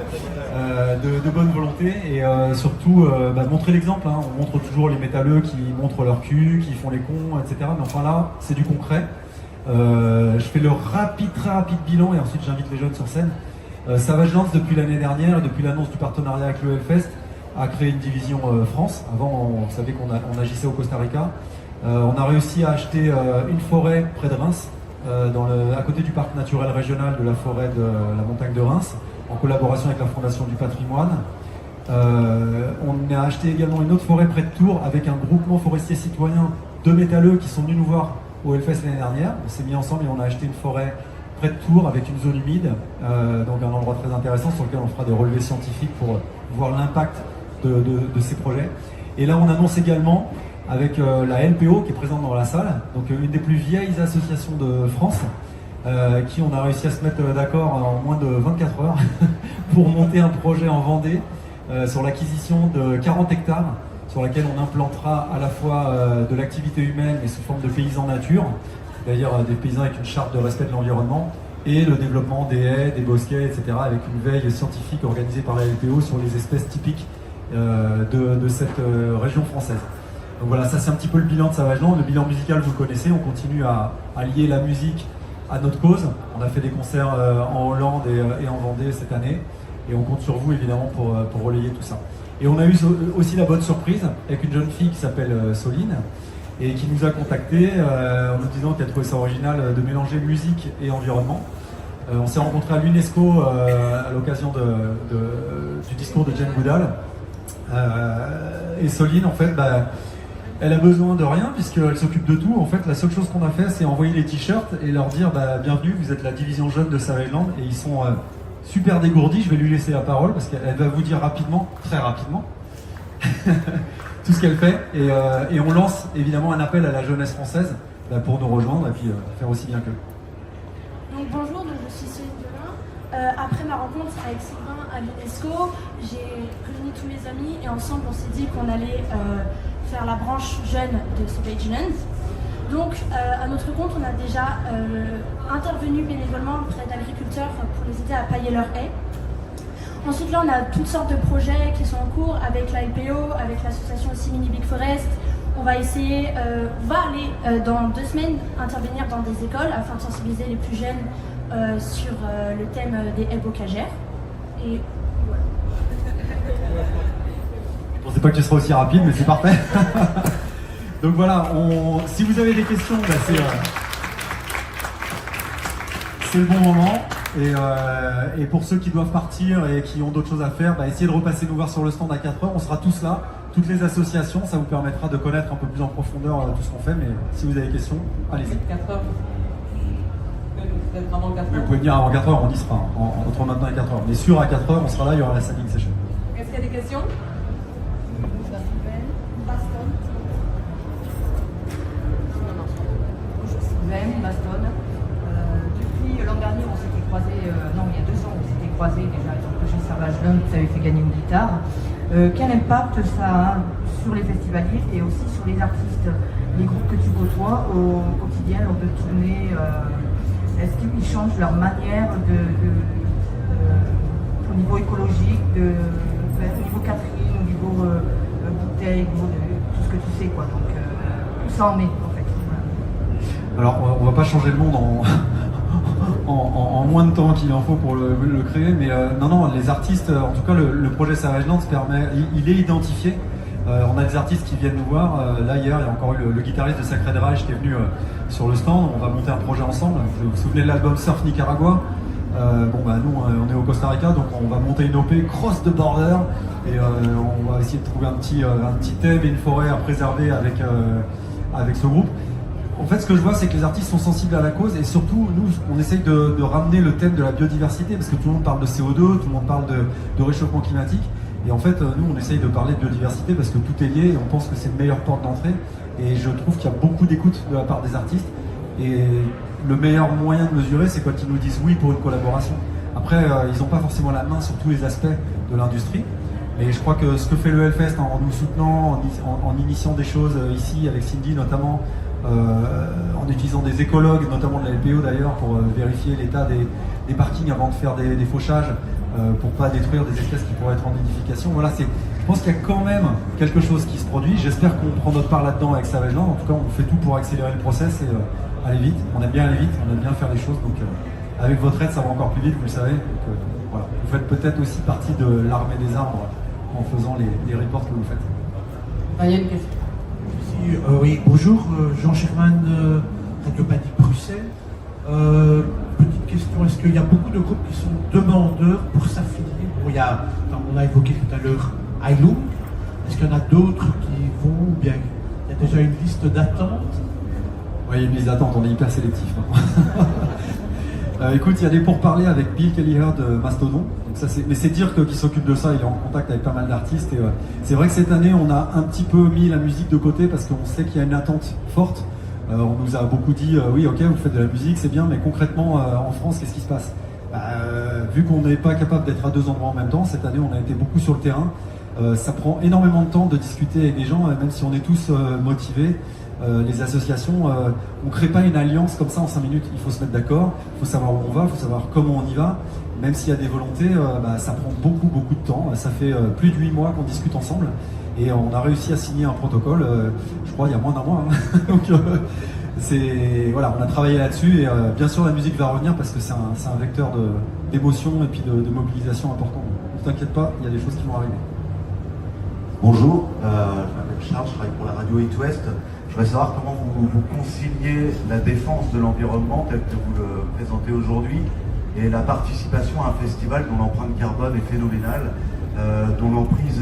de bonne volonté et surtout montrer l'exemple. On montre toujours les métalleux qui montrent leur cul, qui font les cons, etc. Mais enfin là, c'est du concret. Je fais le très rapide bilan et ensuite j'invite les jeunes sur scène. Savagelands, depuis l'année dernière, depuis l'annonce du partenariat avec le Hellfest, a créé une division France. Avant, on savait qu'on agissait au Costa Rica. On a réussi à acheter une forêt près de Reims, à côté du parc naturel régional de la forêt de la montagne de Reims, en collaboration avec la Fondation du patrimoine. On a acheté également une autre forêt près de Tours avec un groupement forestier citoyen de métalleux qui sont venus nous voir au Hellfest l'année dernière. On s'est mis ensemble et on a acheté une forêt près de Tours avec une zone humide, donc un endroit très intéressant sur lequel on fera des relevés scientifiques pour voir l'impact de ces projets. Et là on annonce également avec la LPO qui est présente dans la salle, donc une des plus vieilles associations de France, qui on a réussi à se mettre d'accord en moins de 24 heures pour monter un projet en Vendée sur l'acquisition de 40 hectares sur laquelle on implantera à la fois de l'activité humaine mais sous forme de paysans nature, d'ailleurs des paysans avec une charte de respect de l'environnement, et le développement des haies, des bosquets, etc. avec une veille scientifique organisée par la LPO sur les espèces typiques de cette région française. Donc voilà, ça c'est un petit peu le bilan de Savagelands. Le bilan musical, vous le connaissez, on continue à lier la musique à notre cause. On a fait des concerts en Hollande et en Vendée cette année, et on compte sur vous évidemment pour relayer tout ça. Et on a eu aussi la bonne surprise avec une jeune fille qui s'appelle Soline, et qui nous a contactés en nous disant qu'elle trouvait ça original de mélanger musique et environnement. On s'est rencontrés à l'UNESCO à l'occasion du discours de Jane Goodall. Et Soline, en fait, elle a besoin de rien puisqu'elle s'occupe de tout. En fait, la seule chose qu'on a fait, c'est envoyer les t-shirts et leur dire bienvenue, vous êtes la division jeune de Savagelands, et ils sont super dégourdis. Je vais lui laisser la parole parce qu'elle va vous dire rapidement, très rapidement, tout ce qu'elle fait. Et on lance évidemment un appel à la jeunesse française pour nous rejoindre et puis faire aussi bien qu'eux. Donc bonjour, je suis Céline Delin. Après ma rencontre avec Sylvain à l'UNESCO, j'ai réuni tous mes amis et ensemble on s'est dit qu'on allait faire la branche jeune de Savagelands. Donc à notre compte, on a déjà intervenu bénévolement auprès d'agriculteurs pour les aider à pailler leurs haies. Ensuite là on a toutes sortes de projets qui sont en cours avec la LPO, avec l'association aussi Mini Big Forest. On va essayer, on va aller dans 2 semaines intervenir dans des écoles afin de sensibiliser les plus jeunes sur le thème des haies bocagères. Et voilà. Je pensais pas que tu serais aussi rapide, mais c'est parfait. Donc voilà, si vous avez des questions, c'est le bon moment. Et pour ceux qui doivent partir et qui ont d'autres choses à faire, essayez de repasser nous voir sur le stand à 4h. On sera tous là, toutes les associations. Ça vous permettra de connaître un peu plus en profondeur tout ce qu'on fait. Mais si vous avez des questions, allez-y. 4h. Vous pouvez venir avant 4h, on y sera, entre maintenant et 4h. Mais sûr, à 4h, on sera là, il y aura la standing session. Est-ce qu'il y a des questions? Baston. Depuis l'an dernier, on s'était croisés, non, il y a 2 ans, on s'était croisés déjà avec le projet Savagelands, vous avez fait gagner une guitare. Quel impact ça a sur les festivaliers et aussi sur les artistes, les groupes que tu côtoies au quotidien lors de tournées? Est-ce qu'ils changent leur manière au niveau écologique, au niveau catering, au niveau bouteille, au niveau de tout ce que tu sais, quoi. Donc, où ça en est, en fait. Alors, on va pas changer le monde en moins de temps qu'il en faut pour le créer, mais non, les artistes, en tout cas, le projet Savagelands permet, il est identifié. On a des artistes qui viennent nous voir. Là, hier, il y a encore eu le guitariste de Sacred Reich qui est venu sur le stand. On va monter un projet ensemble. Vous vous souvenez de l'album Surf Nicaragua? Nous, on est au Costa Rica, donc on va monter une OP Cross the Border et on va essayer de trouver un petit thème et une forêt à préserver avec ce groupe. En fait, ce que je vois, c'est que les artistes sont sensibles à la cause et surtout, nous, on essaye de ramener le thème de la biodiversité parce que tout le monde parle de CO2, tout le monde parle de réchauffement climatique. Et en fait, nous, on essaye de parler de biodiversité parce que tout est lié et on pense que c'est une meilleure porte d'entrée. Et je trouve qu'il y a beaucoup d'écoute de la part des artistes. Et le meilleur moyen de mesurer, c'est quand ils nous disent oui pour une collaboration. Après, ils n'ont pas forcément la main sur tous les aspects de l'industrie. Et je crois que ce que fait le Hellfest en nous soutenant, en initiant des choses ici avec Cindy notamment, en utilisant des écologues, notamment de la LPO d'ailleurs, pour vérifier l'état des parkings avant de faire des fauchages, pour pas détruire des espèces qui pourraient être en nidification. Voilà, je pense qu'il y a quand même quelque chose qui se produit. J'espère qu'on prend notre part là-dedans avec Savagelands. En tout cas, on fait tout pour accélérer le process et aller vite. On aime bien aller vite, on aime bien faire les choses. Donc, avec votre aide, ça va encore plus vite, vous le savez. Donc, voilà. Vous faites peut-être aussi partie de l'armée des arbres en faisant les reports que vous faites. Il y a une question. Oui, bonjour, Jean Sherman, Radio-Panique Bruxelles. Petite question, est-ce qu'il y a beaucoup de groupes qui sont demandeurs pour s'affilier? Bon, on a évoqué tout à l'heure Heilung. Est-ce qu'il y en a d'autres qui vont, ou bien il y a déjà une liste d'attente? Oui, une liste d'attente, on est hyper sélectif. Écoute, il y a des pourparlers avec Bill Kelleher de Mastodon. Donc ça, mais c'est dire qu'il s'occupe de ça, il est en contact avec pas mal d'artistes. Et c'est vrai que cette année, on a un petit peu mis la musique de côté parce qu'on sait qu'il y a une attente forte. On nous a beaucoup dit, oui, ok, vous faites de la musique, c'est bien, mais concrètement, en France, qu'est-ce qui se passe? Vu qu'on n'est pas capable d'être à deux endroits en même temps, cette année, on a été beaucoup sur le terrain. Ça prend énormément de temps de discuter avec des gens, même si on est tous motivés. Les associations, on ne crée pas une alliance comme ça en 5 minutes. Il faut se mettre d'accord, il faut savoir où on va, il faut savoir comment on y va. Même s'il y a des volontés, ça prend beaucoup de temps. Ça fait plus de 8 mois qu'on discute ensemble et on a réussi à signer un protocole, je crois, il y a moins d'un mois. Hein. Donc on a travaillé là-dessus et bien sûr la musique va revenir parce que c'est un vecteur d'émotion et puis de mobilisation important. Ne t'inquiète pas, il y a des choses qui vont arriver. Bonjour, je m'appelle Charles, je travaille pour la radio It West. Je voudrais savoir comment vous conciliez la défense de l'environnement tel que vous le présentez aujourd'hui et la participation à un festival dont l'empreinte carbone est phénoménale, dont l'emprise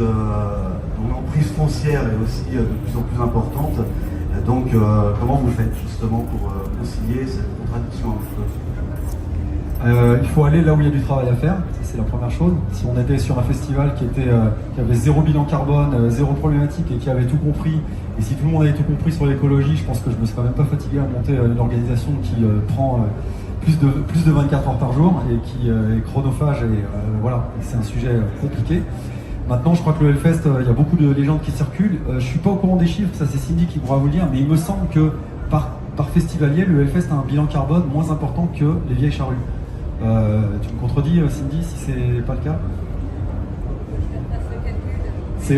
foncière est aussi de plus en plus importante. Donc comment vous faites justement pour concilier cette contradiction un petit peu? Il faut aller là où il y a du travail à faire, ça c'est la première chose. Si on était sur un festival qui avait zéro bilan carbone, zéro problématique et qui avait tout compris, et si tout le monde avait tout compris sur l'écologie, je pense que je me serais même pas fatigué à monter une organisation qui prend plus de 24 heures par jour et qui est chronophage et voilà, c'est un sujet compliqué. Maintenant, je crois que le Hellfest, il y a beaucoup de légendes qui circulent. Je suis pas au courant des chiffres, ça c'est Cindy qui pourra vous le dire, mais il me semble que par festivalier, le Hellfest a un bilan carbone moins important que les vieilles charrues. Tu me contredis, Cindy, si c'est pas le cas?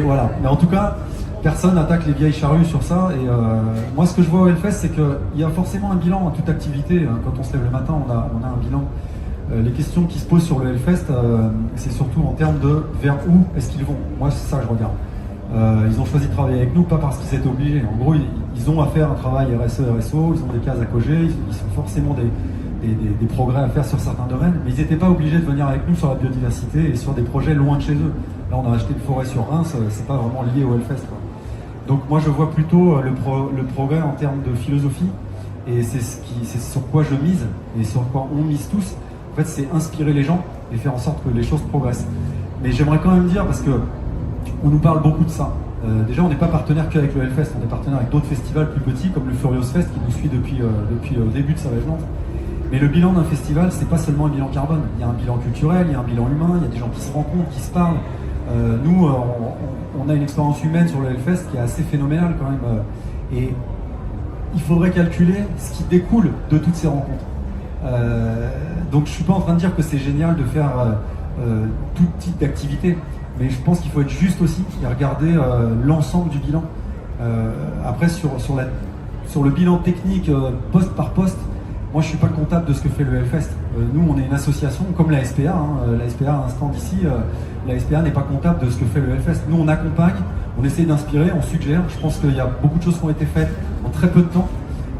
Voilà. Mais en tout cas, personne n'attaque les vieilles charrues sur ça. Et moi, ce que je vois au Hellfest, c'est qu'il y a forcément un bilan à toute activité. Quand on se lève le matin, on a un bilan. Les questions qui se posent sur le Hellfest, c'est surtout en termes de vers où est-ce qu'ils vont. Moi, c'est ça que je regarde. Ils ont choisi de travailler avec nous, pas parce qu'ils étaient obligés. En gros, ils ont à faire un travail RSE, RSO, ils ont des cases à cocher, ils ont forcément des progrès à faire sur certains domaines, mais ils n'étaient pas obligés de venir avec nous sur la biodiversité et sur des projets loin de chez eux. Là, on a acheté une forêt sur Reims, c'est pas vraiment lié au Hellfest, quoi. Donc moi, je vois plutôt le progrès en termes de philosophie, et c'est sur quoi je mise, et sur quoi on mise tous. En fait, c'est inspirer les gens et faire en sorte que les choses progressent. Mais j'aimerais quand même dire, parce que on nous parle beaucoup de ça. Déjà, on n'est pas partenaire qu'avec le Hellfest, on est partenaire avec d'autres festivals plus petits, comme le Furious Fest, qui nous suit depuis le début de Sauvages. Mais le bilan d'un festival, c'est pas seulement un bilan carbone. Il y a un bilan culturel, il y a un bilan humain, il y a des gens qui se rencontrent, qui se parlent. Nous, on a une expérience humaine sur le Hellfest qui est assez phénoménale quand même. Et il faudrait calculer ce qui découle de toutes ces rencontres. Donc je suis pas en train de dire que c'est génial de faire tout type d'activité, mais je pense qu'il faut être juste aussi et regarder l'ensemble du bilan. Après, sur le bilan technique poste par poste, moi je suis pas le comptable de ce que fait le Hellfest. Nous on est une association comme la SPA, la SPA a un stand ici, la SPA n'est pas comptable de ce que fait le Hellfest. Nous on accompagne, on essaie d'inspirer, on suggère. Je pense qu'il y a beaucoup de choses qui ont été faites en très peu de temps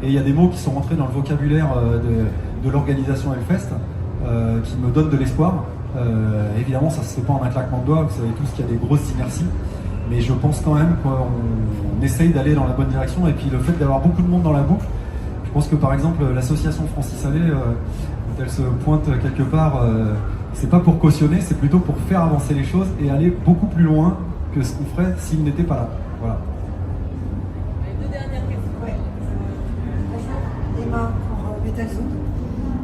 et il y a des mots qui sont rentrés dans le vocabulaire de l'organisation Hellfest qui me donnent de l'espoir. Évidemment ça se fait pas en un claquement de doigts, vous savez tous qu'il y a des grosses inerties, mais je pense quand même qu'on essaye d'aller dans la bonne direction. Et puis le fait d'avoir beaucoup de monde dans la boucle, je pense que par exemple l'association Francis Hallé, quand elle se pointe quelque part, c'est pas pour cautionner, c'est plutôt pour faire avancer les choses et aller beaucoup plus loin que ce qu'on ferait s'il n'était pas là. Voilà. Les deux dernières questions. Ouais. Bonjour, Emma pour Métalzone.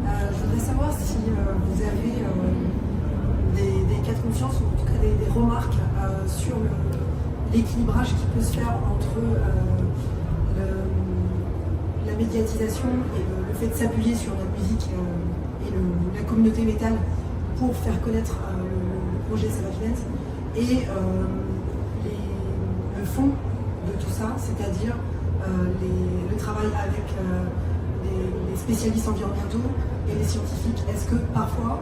Je voudrais savoir si vous avez des cas de conscience ou en tout cas des remarques sur l'équilibrage qui peut se faire entre la médiatisation et le fait de s'appuyer sur la musique et la communauté métal pour faire connaître le projet Sauvages et le fond de tout ça, c'est-à-dire le travail avec les spécialistes environnementaux et les scientifiques. Est-ce que parfois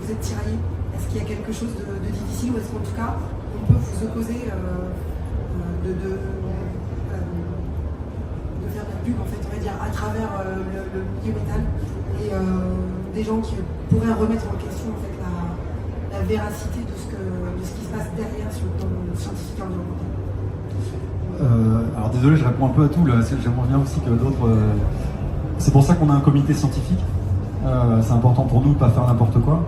vous êtes tiraillé? Est-ce qu'il y a quelque chose de difficile, ou est-ce qu'en tout cas on peut vous opposer de faire de la pub, en fait, on va dire, à travers le milieu métal, et des gens qui pourraient remettre en question en fait la véracité de ce qui se passe derrière sur le plan scientifique et environnemental? Alors désolé, je réponds un peu à tout. J'aimerais bien aussi que d'autres. C'est pour ça qu'on a un comité scientifique. C'est important pour nous de ne pas faire n'importe quoi.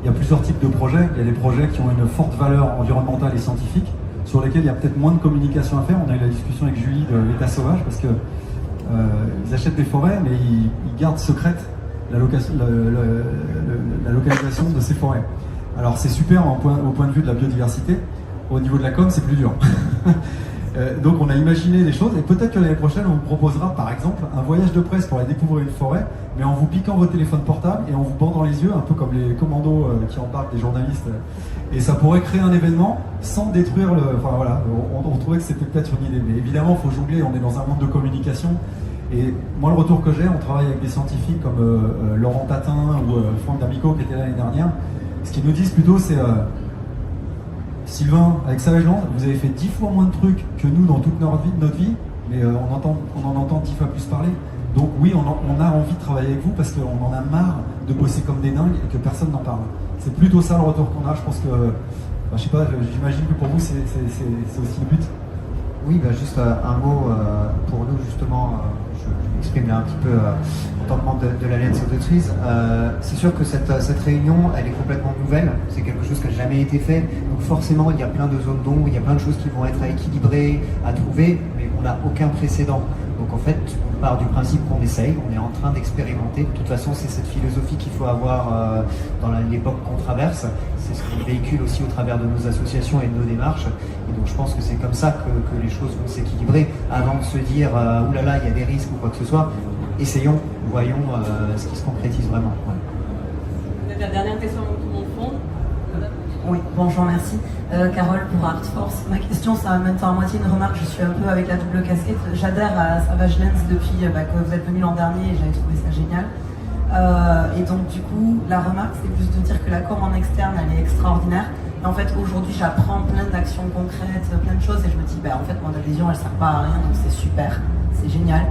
Il y a plusieurs types de projets. Il y a des projets qui ont une forte valeur environnementale et scientifique, sur lesquels il y a peut-être moins de communication à faire. On a eu la discussion avec Julie de l'État Sauvages, parce que ils achètent des forêts, mais ils gardent secrète la localisation de ces forêts. Alors c'est super au point de vue de la biodiversité. Au niveau de la com, c'est plus dur. Donc on a imaginé des choses, et peut-être que l'année prochaine on vous proposera par exemple un voyage de presse pour aller découvrir une forêt, mais en vous piquant vos téléphones portables et en vous bandant les yeux, un peu comme les commandos qui embarquent des journalistes. Et ça pourrait créer un événement sans détruire le... Enfin voilà, on trouvait que c'était peut-être une idée, mais évidemment il faut jongler, on est dans un monde de communication. Et moi le retour que j'ai, on travaille avec des scientifiques comme Laurent Tatin ou Franck D'Amico qui était là l'année dernière. Ce qu'ils nous disent plutôt c'est... Sylvain, avec Sauvageland, vous avez fait 10 fois moins de trucs que nous dans toute notre vie, mais on en entend 10 fois plus parler. Donc oui, on a envie de travailler avec vous parce qu'on en a marre de bosser comme des dingues et que personne n'en parle. C'est plutôt ça le retour qu'on a. Je pense que, je sais pas, j'imagine que pour vous c'est aussi le but. Oui, juste un mot pour nous justement, je m'exprime là un petit peu en tant que membre de l'Alliance of the Trees. C'est sûr que cette réunion, elle est complètement nouvelle, c'est quelque chose qui n'a jamais été fait, donc forcément il y a plein de zones d'ombre, il y a plein de choses qui vont être à équilibrer, à trouver, mais on n'a aucun précédent. Donc en fait, on part du principe qu'on essaye, on est en train d'expérimenter. De toute façon, c'est cette philosophie qu'il faut avoir dans l'époque qu'on traverse. C'est ce qu'on véhicule aussi au travers de nos associations et de nos démarches. Et donc je pense que c'est comme ça que les choses vont s'équilibrer. Avant de se dire oulala, il y a des risques ou quoi que ce soit, essayons, voyons ce qui se concrétise vraiment. Ouais. La dernière question tout le monde fond. Oui, bonjour, merci. Carole pour Art Force. Ma question, ça va même temps à moitié une remarque. Je suis un peu avec la double casquette. J'adhère à Sauvageland depuis que vous êtes venu l'an dernier et j'avais trouvé ça génial. Et donc, du coup, la remarque, c'est plus de dire que la com en externe, elle est extraordinaire. Et en fait, aujourd'hui, j'apprends plein d'actions concrètes, plein de choses et je me dis, en fait, mon adhésion, elle ne sert pas à rien, donc c'est super, c'est génial.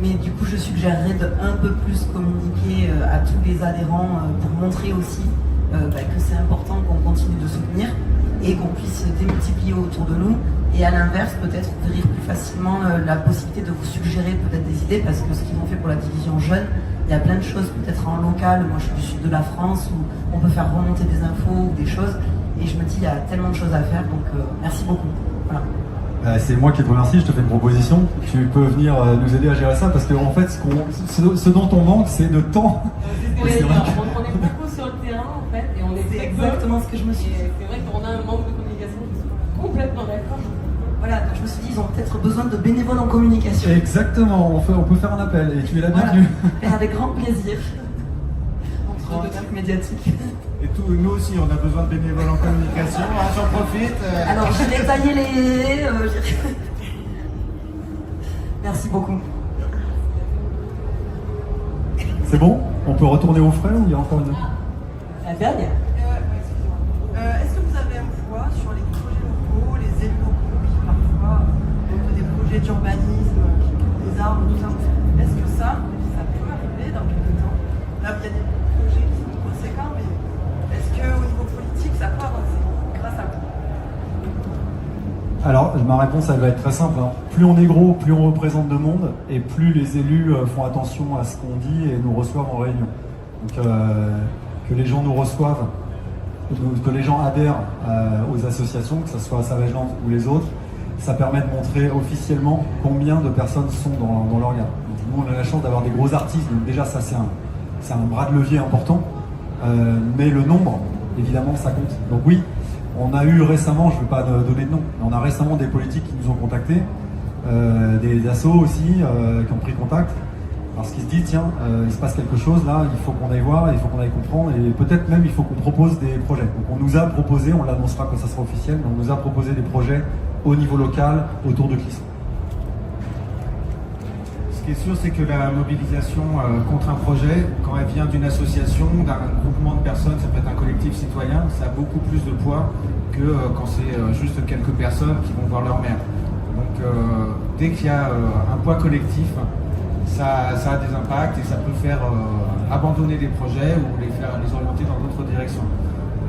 Mais du coup, je suggérerais de un peu plus communiquer à tous les adhérents pour montrer aussi que c'est important qu'on continue de soutenir et qu'on puisse démultiplier autour de nous. Et à l'inverse, peut-être ouvrir plus facilement la possibilité de vous suggérer peut-être des idées, parce que ce qu'ils ont fait pour la division jeune, il y a plein de choses peut-être en local. Moi, je suis du sud de la France où on peut faire remonter des infos ou des choses. Et je me dis, il y a tellement de choses à faire, donc merci beaucoup. Voilà. C'est moi qui te remercie, je te fais une proposition. Tu peux venir nous aider à gérer ça, parce qu'en fait, ce dont on manque, c'est de temps. On est beaucoup sur le terrain, en fait, et on est C'est exactement ce que je me suis dit. C'est vrai qu'on a un manque de communication, je suis complètement d'accord. Voilà, donc je me suis dit, ils ont peut-être besoin de bénévoles en communication. Exactement, on peut faire un appel, et tu es la bienvenue. Et avec grand plaisir. Entre deux médiatique. Et nous aussi, on a besoin de bénévoles en communication. J'en profite. Alors, j'irai tailler les... Merci beaucoup. C'est bon? On peut retourner aux frais ou il y a encore une... La dernière. Est-ce que vous avez un poids sur les projets locaux, les élus locaux qui parfois ont des projets d'urbanisme, qui coupent des arbres, tout ça? Est-ce que ça peut arriver dans quelques temps? Là, il y a des projets qui sont conséquents, mais est-ce qu'au niveau politique, ça peut avancer grâce à vous? Alors, ma réponse, elle va être très simple. Plus on est gros, plus on représente de monde, et plus les élus font attention à ce qu'on dit et nous reçoivent en réunion. Donc, que les gens nous reçoivent, que les gens adhèrent aux associations, que ce soit Sauvageland ou les autres, ça permet de montrer officiellement combien de personnes sont dans l'organe. Nous, on a la chance d'avoir des gros artistes, donc déjà, ça, c'est un bras de levier important. Mais le nombre, évidemment, ça compte. Donc oui, on a eu récemment, je ne vais pas donner de nom, mais on a récemment des politiques qui nous ont contactés, des assos aussi qui ont pris contact, parce qu'ils se disent tiens, il se passe quelque chose là, il faut qu'on aille voir, il faut qu'on aille comprendre, et peut-être même il faut qu'on propose des projets. Donc on nous a proposé, on l'annoncera quand ça sera officiel, mais on nous a proposé des projets au niveau local autour de Clisson. Ce qui est sûr, c'est que la mobilisation contre un projet, quand elle vient d'une association, d'un groupement de personnes, ça peut être un collectif citoyen, ça a beaucoup plus de poids que quand c'est juste quelques personnes qui vont voir leur maire. Donc dès qu'il y a un poids collectif, ça a des impacts et ça peut faire abandonner des projets ou les orienter dans d'autres directions.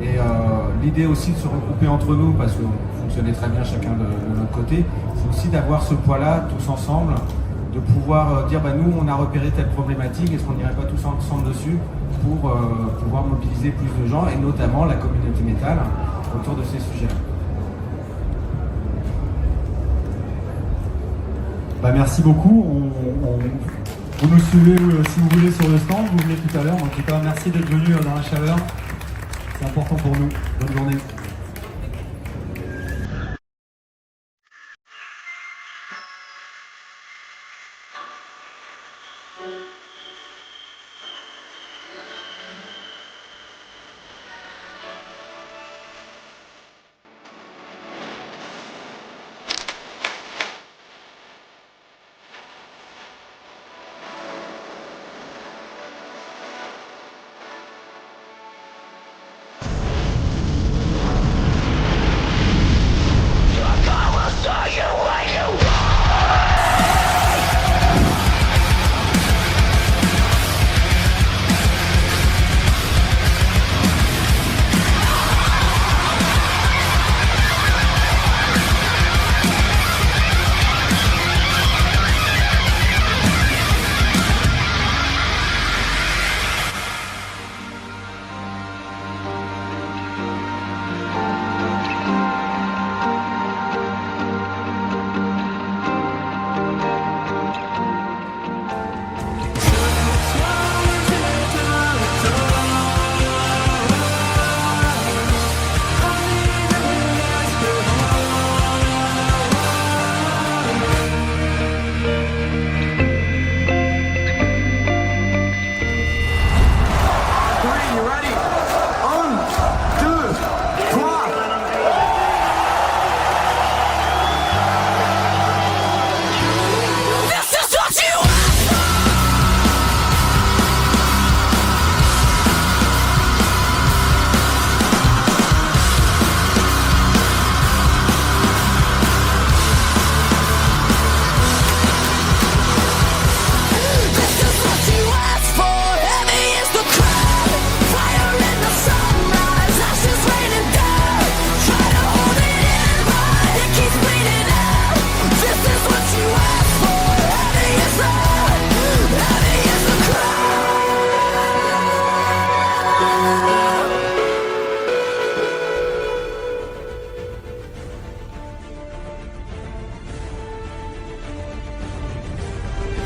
Et l'idée aussi de se regrouper entre nous, parce qu'on fonctionnait très bien chacun de notre côté, c'est aussi d'avoir ce poids-là tous ensemble, de pouvoir dire nous on a repéré telle problématique, est-ce qu'on n'irait pas tous ensemble dessus pour pouvoir mobiliser plus de gens et notamment la communauté métal autour de ces sujets. Merci beaucoup. Vous nous suivez si vous voulez sur le stand, vous venez tout à l'heure. En tout cas, merci d'être venu dans la chaleur. C'est important pour nous. Bonne journée.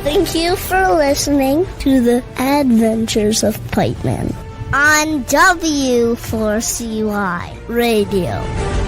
Thank you for listening to the Adventures of Pipeman on W4CY Radio.